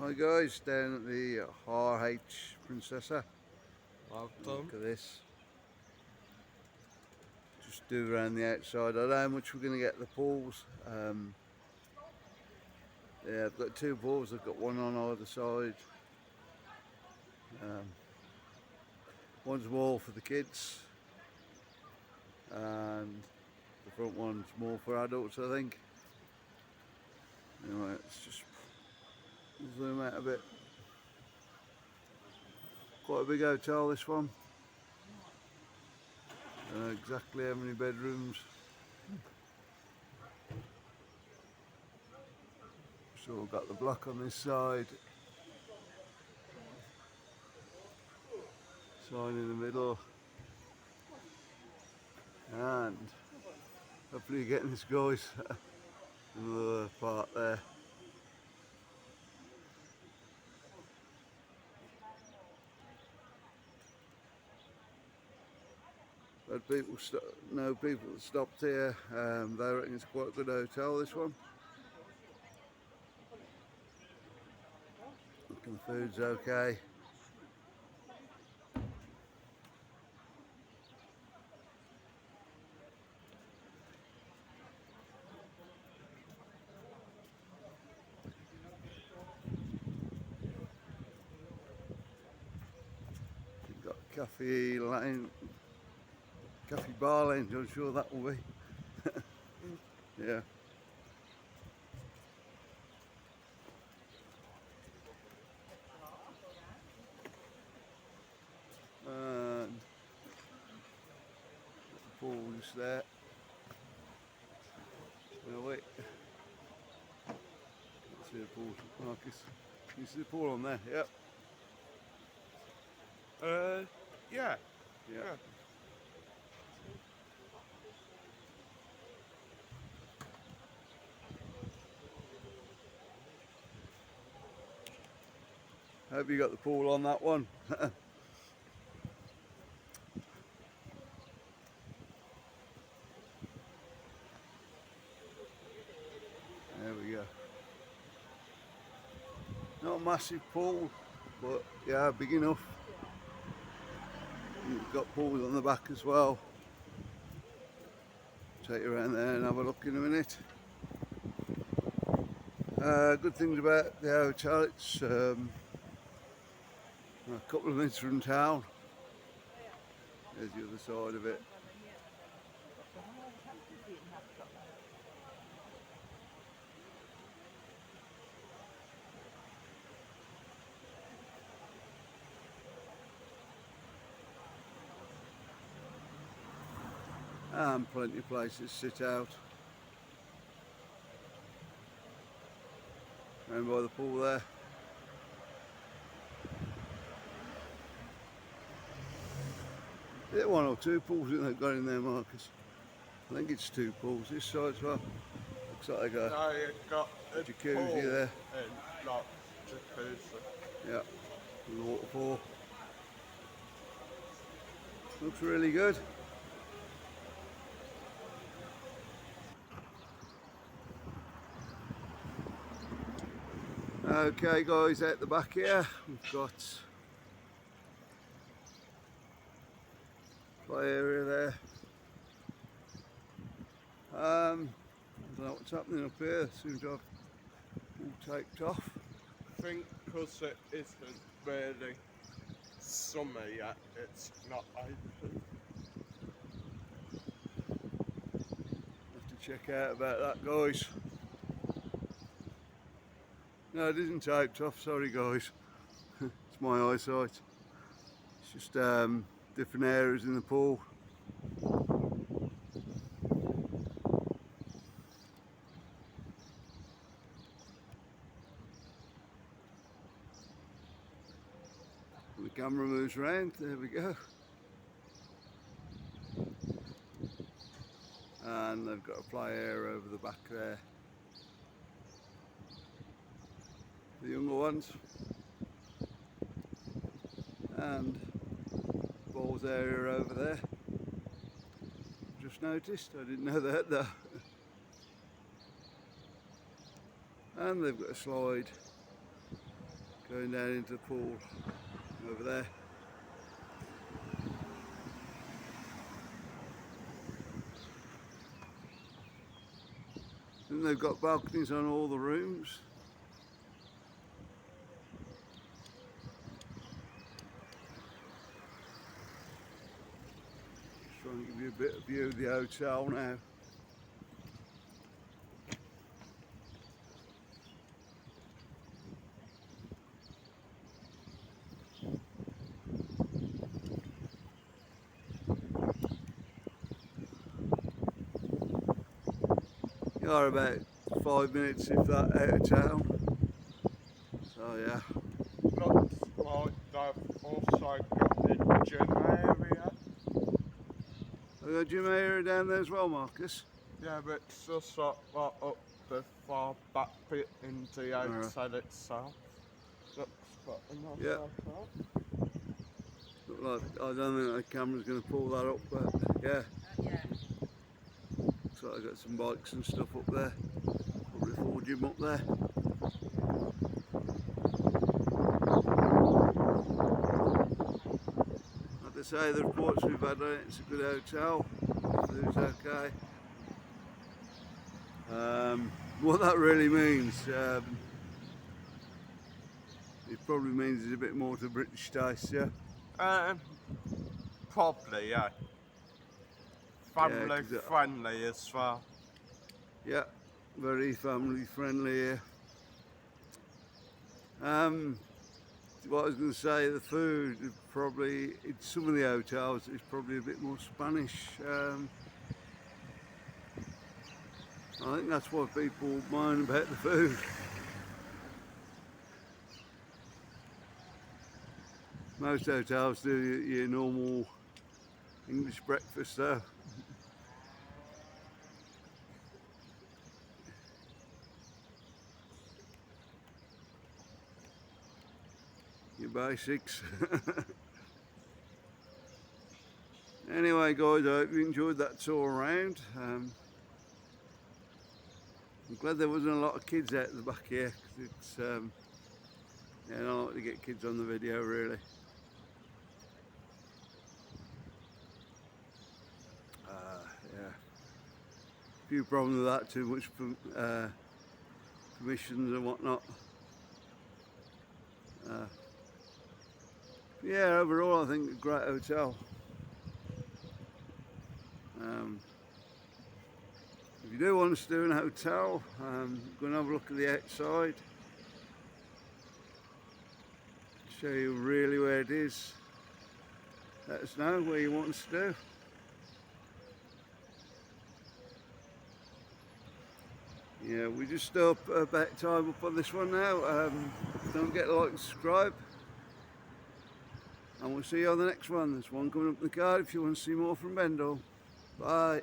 Hi guys, down at the RH Princesa. Welcome. Look at this. Just do around the outside. I don't know how much we're going to get the pools. Yeah, I've got two pools. I've got one on either side. Um, one's more for the kids, and the front one's more for adults, I think. Anyway, let's just zoom out a bit. Quite a big hotel, this one. I don't know exactly how many bedrooms. So we've got the block on this side, sign in the middle, and hopefully you're getting this, guys. Another part there. But people know people that stopped here. They reckon it's quite a good hotel, this one. The food's okay. You've got cafe lane, cafe bar lane. I'm sure that will be. Yeah. And the pool is there. Well, wait. Let's see the pool, Marcus. Can you see the pool on there? Yep. Yeah. Yeah. Hope you got the pool on that one. There we go. Not a massive pool, but yeah, big enough. You've got pools on the back as well. Take you around there and have a look in a minute. Good things about the hotel, it's a couple of minutes from town. There's the other side of it. And plenty of places to sit out. Round by the pool there. Is it one or two pools that they've got in there, Marcus? I think it's two pools this side as well. Looks like they got I got a jacuzzi pool there. and not jacuzzi. Yeah, with the waterfall. Looks really good. Okay guys, out the back here we've got play area there. I don't know what's happening up here. Seems to have all taped off. I think because it isn't really summer yet, it's not open. Have to check out about that, guys. No, it isn't taped off. Sorry, guys. It's my eyesight. It's just different areas in the pool. The camera moves around. There we go. And they've got a play area over the back there. The younger ones. And balls area over there. Just noticed. I didn't know that though. And they've got a slide going down into the pool over there. And they've got balconies on all the rooms. Just trying to give you a bit of view of the hotel now. You are about 5 minutes, if that, out of town. So yeah. Looks like they've also got a gym area. Have got a gym area down there as well, Marcus? Yeah, but it's just like up the far back bit in the hotel itself. Looks got a nice Yeah. hotel. Look like, I don't think the camera's going to pull that up, but yeah. Looks like I've got some bikes and stuff up there. Probably a full gym up there. Like I say, the reports we've had on it, it's a good hotel. Food's okay. What that really means, it probably means it's a bit more to British taste, yeah? Probably, yeah. Family 'Cause friendly as well. yeah, very family friendly here. What I was going to say, the food is probably, in some of the hotels, it's probably a bit more Spanish. I think that's why people mind about the food. Most hotels do your normal English breakfast though. Your basics. Anyway guys, I hope you enjoyed that tour around. I'm glad there wasn't a lot of kids out the back here, because it's yeah, I don't like to get kids on the video really. Yeah, a few problems with that, too much permissions and whatnot. Yeah, overall I think a great hotel. If you do want to stay in a hotel, go and have a look at the outside. Show you really where it is. Let us know where you want us to do. Yeah, we're just up about time up on this one now. Don't forget to like and subscribe. And we'll see you on the next one. There's one coming up in the card if you want to see more from Benidorm. Bye.